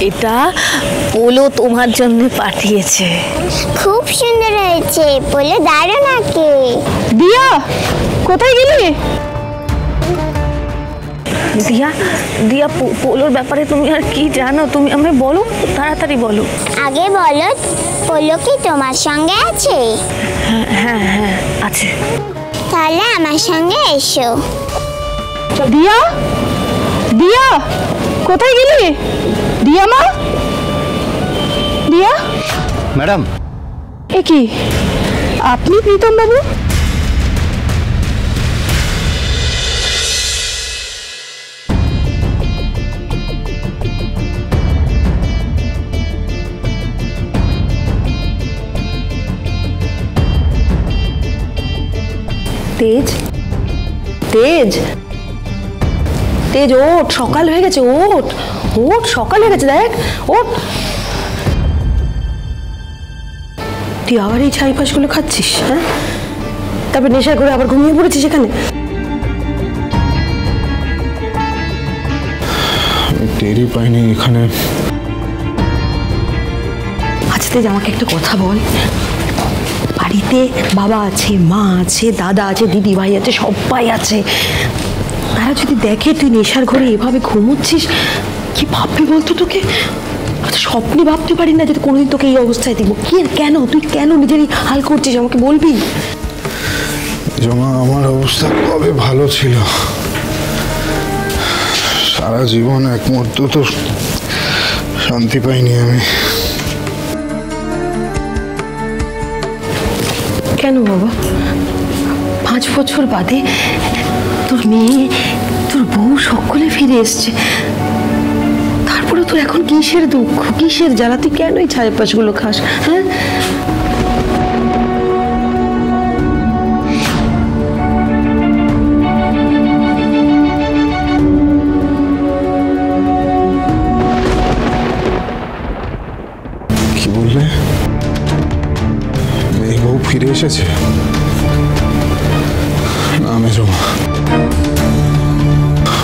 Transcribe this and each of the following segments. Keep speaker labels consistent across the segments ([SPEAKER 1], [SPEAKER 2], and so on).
[SPEAKER 1] এটা পোলো তোমার জন্য পাঠিয়েছে।
[SPEAKER 2] খুব সুন্দর হয়েছে পোলো, দারুণ আঁকে।
[SPEAKER 3] দিয়া কোথায় গেলি?
[SPEAKER 1] দিয়া দিয়া পোলোর ব্যাপারে তুমি আর কি জানো? তুমি আমায় বলো, তাড়াতাড়ি বলো।
[SPEAKER 2] আগে বলো, পোলো কি তোমার সঙ্গে আছে?
[SPEAKER 1] হ্যাঁ হ্যাঁ হ্যাঁ আছে।
[SPEAKER 2] তাহলে আমার সঙ্গে এসো।
[SPEAKER 3] দিয়া দিয়া কোথায় গেলি? দিয়া মা, দিয়া।
[SPEAKER 4] ম্যাডাম,
[SPEAKER 3] এ কি আপনি প্রীতম বাবু? তেজ, তেজ, তেজ ওঠ, সকাল হয়ে গেছে, ওঠ ওঠ, সকাল হয়ে গেছে, দেখ ওঠ। তুই আবার এই ছাই পাশগুলো খাচ্ছিস? হ্যাঁ, তারপর নেশা করে আবার ঘুমিয়ে পড়েছিস এখানে।
[SPEAKER 4] টেরই পাইনি এখানে।
[SPEAKER 3] আচ্ছা তেজ, আমাকে একটা কথা বল, বাড়িতে বাবা আছে, মা আছে, দাদা আছে, দিদি ভাই আছে, সবাই আছে, তারা যদি দেখে তুই নেশার ঘরে এভাবে ঘুমোচ্ছিস, কি ভাববি বলতো তোকে? স্বপ্নে ভাবতে পারি না যে কোনোদিন তোকে এই অবস্থায় দেখবো। কি কেন, তুই কেন নিজেরই হাল করছিস আমাকে বলবি?
[SPEAKER 4] জমা, আমার অবস্থা কবে ভালো ছিল? সারা জীবন এক মুহূর্ত তো শান্তি পাইনি আমি।
[SPEAKER 3] কেন বাবা? 5 বছর বাদে তোর মেয়ে, তোর বউ সকলে ফিরে এসছে, তারপরে তোর এখন কিসের দুঃখ, কিসের জ্বালা? তুই কেন এই ছাই পাশগুলো খাস? হ্যাঁ,
[SPEAKER 4] কি বললে? মেয়ে বউ ফিরে এসেছে? না মেজমা,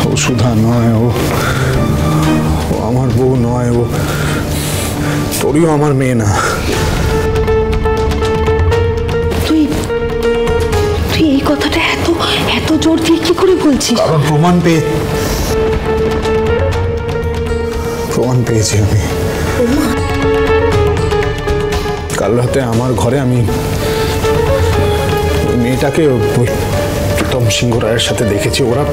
[SPEAKER 4] ও সুধা নয়, ও আমার বউ নয়, ও তোরও আমার মেয়ে না।
[SPEAKER 3] তুই তুই এই কথাটা এত এত জোর দিয়ে কি করে বলছিস?
[SPEAKER 4] কারণ প্রমাণ পেয়েছি আমি। কাল রাতে আমার ঘরে আমি মেয়েটাকে প্রীতম সিংহ রায়ের সাথে দেখেছি। ওরা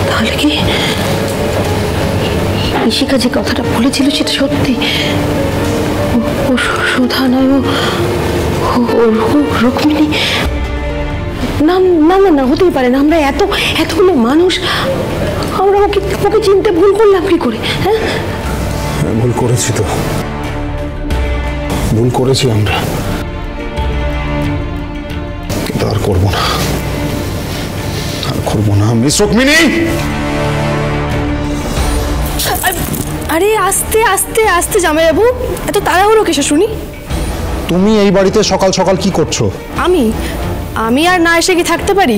[SPEAKER 3] তাহলে কি ইশিকা যে কথাটা বলেছিল সেটা সত্যি? ও সুধা নয়, ও রুক্মিণী? না না না না, হতেই পারে না। আমরা এতগুলো মানুষ, আমরা ওকে চিনতে ভুল করলাম কি করে? হ্যাঁ,
[SPEAKER 4] ভুল করেছি তো, ভুল করেছি আমরা, কিন্তু আর করবো না, আর করবো না। মিস রুক্মিণী!
[SPEAKER 3] আরে আস্তে আস্তে আস্তে জামাইবাবু, এত তাড়াহুড়ো কিসে শুনি?
[SPEAKER 4] তুমি এই বাড়িতে সকাল সকাল কি করছো?
[SPEAKER 3] আমি আর না এসে কি থাকতে পারি?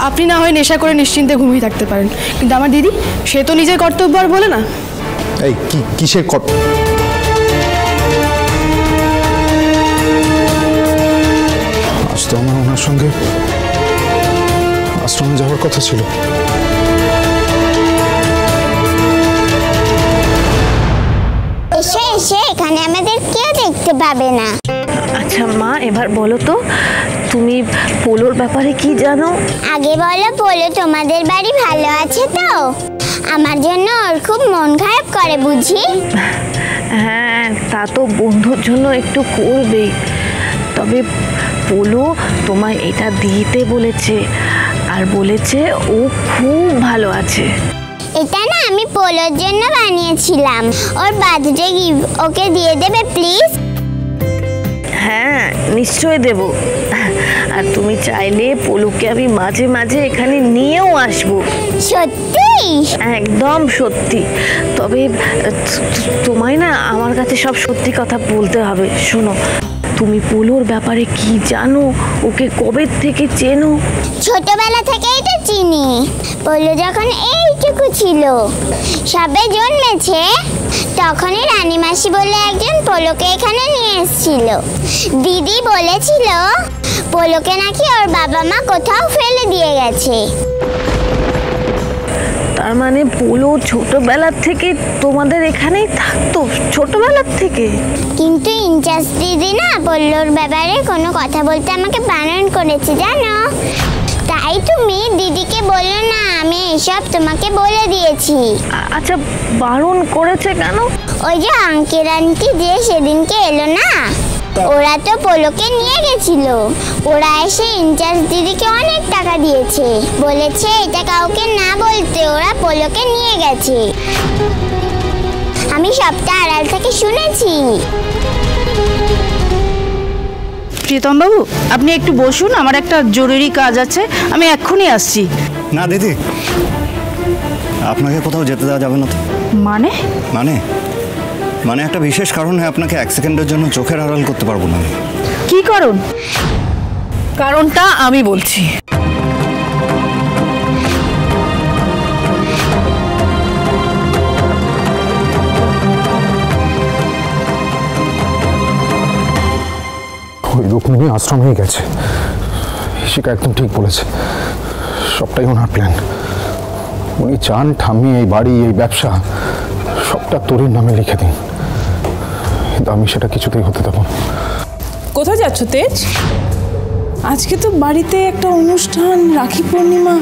[SPEAKER 3] আপনি না হয় নেশা করে নিশ্চিন্তে ঘুমিয়ে থাকতে পারেন, কিন্তু আমার দিদি, সে তো নিজের কর্তব্য আর বলে না।
[SPEAKER 4] এই কিসের আজ তো আমার ওনার সঙ্গে আশ্রমে যাওয়ার কথা ছিল।
[SPEAKER 2] এসে এখানে আমাদের কেউ দেখতে পাবে না।
[SPEAKER 1] আচ্ছা মা, এবার বলো তো তুমি পোলোর ব্যাপারে কি জানো?
[SPEAKER 2] আগে বলো, পোলো তোমাদের বাড়ি ভালো আছে তো? আমার জন্য ওর খুব মন খারাপ করে বুঝি।
[SPEAKER 1] হ্যাঁ, তা তো বন্ধুর জন্য একটু করবে, তবে পোলো তোমায় এটা দিতে বলেছে, আর বলেছে ও খুব ভালো আছে।
[SPEAKER 2] এটা না আমি পোলোর জন্য বানিয়েছিলাম, ওর বার্থডে গিফট, ওকে দিয়ে দেবে প্লিজ?
[SPEAKER 1] হ্যাঁ নিশ্চয় দেব, আর তুমি চাইলে পোলোকে আমি মাঝে মাঝে এখানে নিয়েও আসবো।
[SPEAKER 2] সত্যি?
[SPEAKER 1] একদম সত্যি, তবে তোমায় না আমার কাছে সব সত্যি কথা বলতে হবে। শোনো, তুমি পোলোর ব্যাপারে কি জানো? ওকে কবে থেকে চেনো?
[SPEAKER 2] ছোটবেলা থেকেই তো চিনি। পোলো যখন এইটুকু ছিল, সবে জন্মেছে, তখনই রানীমাসি বলে একজন পোলোকে এখানে নিয়ে এসেছিল। দিদি বলেছিল পোলোকে নাকি ওর বাবা মা কোথাও ফেলে দিয়ে গেছে।
[SPEAKER 1] তার মানে পোলো ছোটবেলার থেকে তোমাদের এখানেই থাকতো? ছোটবেলার থেকে?
[SPEAKER 2] কিন্তু ইনচার্জ দিদি না পোলোর ব্যাপারে কোনো কথা বলতে আমাকে বারণ করেছে জানো। তাই তুমি দিদিকে বলো না আমি এসব তোমাকে বলে দিয়েছি।
[SPEAKER 1] আচ্ছা, বারণ করেছে কেন?
[SPEAKER 2] ওই যে আঙ্কেল আন্টি যে সেদিনকে এলো না, ওরা তো পোলোকে নিয়ে গেছিল। ওরা এসে ইনচার্জ দিদিকে অনেক টাকা দিয়েছে, বলেছে এটা কাউকে না বলতে, ওরা পোলোকে নিয়ে গেছে। আমি সবটা আড়াল থেকে শুনেছি।
[SPEAKER 5] প্রীতম বাবু, আপনি একটু বসুন, আমার একটা জরুরি কাজ আছে, আমি এক্ষুনি আসছি।
[SPEAKER 6] না দিদি, আপনাকে কোথাও যেতে দেওয়া যাবে না তো।
[SPEAKER 5] মানে?
[SPEAKER 6] মানে একটা বিশেষ কারণে আপনাকে 1 সেকেন্ডের জন্য চোখের আড়াল করতে পারবো না।
[SPEAKER 5] কি কারণ?
[SPEAKER 1] কারণটা আমি বলছি।
[SPEAKER 4] ওই রুক্মিণী আশ্রম হয়ে গেছে। শিখা একদম ঠিক বলেছে, সবটাই ওনার প্ল্যান। উনি চান ঠাম্মি এই বাড়ি, এই ব্যবসা সবটা তোরের নামে লিখে দিন, কিন্তু আমি সেটা কিছুতেই হতে দেবো না।
[SPEAKER 7] কোথায় যাচ্ছ তেজ? আজকে তো বাড়িতে একটা অনুষ্ঠান, রাখি পূর্ণিমা,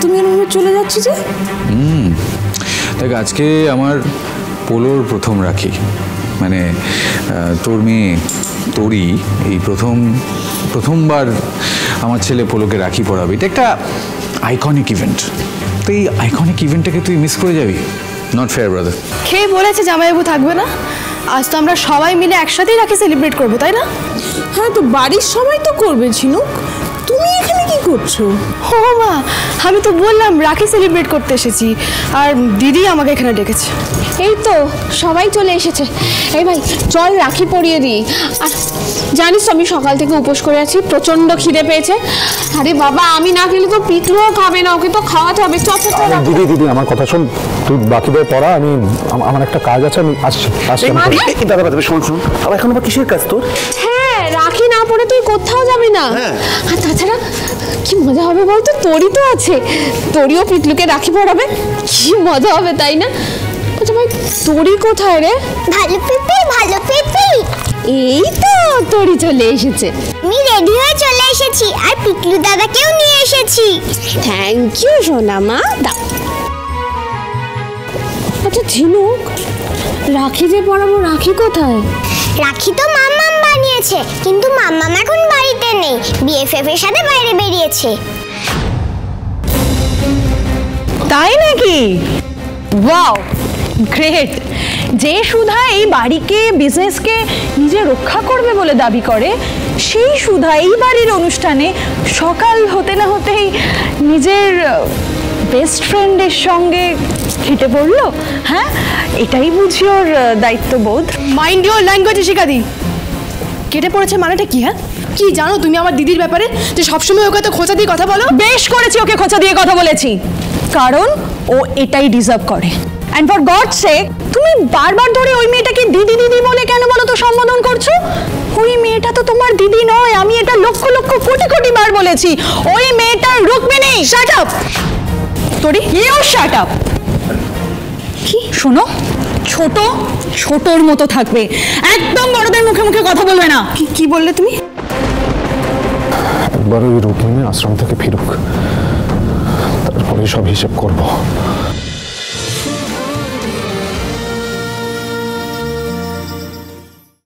[SPEAKER 7] তুমি এভাবে চলে যাচ্ছ যে?
[SPEAKER 8] দেখ, আজকে আমার পোলোর প্রথম রাখি, মানে তোর মেয়ে তোরই এই প্রথমবার আমার ছেলে পোলোকে রাখি পরাবে। এটা একটা আইকনিক ইভেন্ট, তো এই আইকনিক ইভেন্টটাকে তুই মিস করে যাবি? Not fair brother.
[SPEAKER 3] কে বলেছে জামাইবাবু থাকবে না? আজ তো আমরা সবাই মিলে একসাথেই রাখি সেলিব্রেট করবো, তাই না?
[SPEAKER 7] হ্যাঁ, তো বাড়ির সবাই তো করবে ঝিনুক, তুমি এখানে কি করছো?
[SPEAKER 3] ও মা, আমি তো বললাম রাখি সেলিব্রেট করতে এসেছি, আর দিদি আমাকে এখানে ডেকেছে।
[SPEAKER 9] এই তো সবাই চলে এসেছে। এই ভাই চল রাখি পরিয়ে দিই। আর জানিস তো আমি সকাল থেকে উপোস করে আছি, প্রচন্ড খিদে পেয়েছে। আরে বাবা, আমি না খেলে তো পিকলুও খাবে না, ওকে তো খাওয়াতে হবে। চল চল চল।
[SPEAKER 4] দিদি আমার কথা শোন, তুই বাকিদের পড়া, আমার একটা কাজ আছে, আমি আসছি।
[SPEAKER 6] দাদা শোন, আমার এখন আবার কিসের কাজ তোর?
[SPEAKER 9] হ্যাঁ, রাখি না পরে তুই কোথাও যাবি না। আর তাছাড়া কি মজা হবে বলতো, তোরই তো আছে, তোরইও পিকলুকে রাখি পরাবে, কি মজা হবে তাই না? আচ্ছা ভাই, তোরই কোথায় রে?
[SPEAKER 2] ভালো পিপি।
[SPEAKER 9] এই তো তোরই চলে এসেছে।
[SPEAKER 2] আমি রেডি হয়ে চলে এসেছি, আর পিকলু দাদাকেও নিয়ে এসেছি।
[SPEAKER 9] থ্যাংক ইউ সোনা মা। দাও। আচ্ছা ঝিনুক, রাখি যে পরাবো, রাখি কোথায়?
[SPEAKER 2] রাখি তো মাম্মাম বানিয়েছে, কিন্তু মাম্মাম এখন বাড়িতে নেই, বিএফএফ এর সাথে বাইরে বেরিয়েছে।
[SPEAKER 3] তাই নাকি? Wow, great. যে সুধা এই বাড়িকে, বিজনেসকে নিজে রক্ষা করবে বলে দাবি করে, সেই সুধা এই বাড়ির অনুষ্ঠানে সকাল হতে না হতেই নিজের বেস্ট ফ্রেন্ডের সঙ্গে হেঁটে পড়লো। হ্যাঁ, এটাই বুঝি ওর দায়িত্ববোধ। মাইন্ড ইওর ল্যাঙ্গুয়েজ শিখাদি। কেটে পড়েছে মানেটা কি? হ্যাঁ, কি জানো তুমি আমার দিদির ব্যাপারে, যে সবসময় ওকে তো খোঁচা দিয়ে কথা বলো? বেশ করেছি, ওকে খোঁচা দিয়ে কথা বলেছি, কারণ ও এটাই ডিজার্ভ করে। অ্যান্ড ফর গড সেক, তুমি বারবার ধরে ওই মেয়েটাকে দিদি দিদি বলে কেন বলো তো সম্বোধন করছো? ওই মেয়েটা তো তোমার দিদি নয়, আমি এটা লক্ষ লক্ষ কোটি কোটি বার বলেছি। ওই মেয়েটার রুক্মিণী। শাট আপ তোরি, ইউ শাট আপ। কি শোনো, ছোটর মতো থাকবে, একদম বড়দের মুখে মুখে কথা বলবে না। কি বললে তুমি?
[SPEAKER 4] একবার ওই রুক্মিণী আশ্রম থেকে ফিরুক, তারপরে সব হিসেব করবো।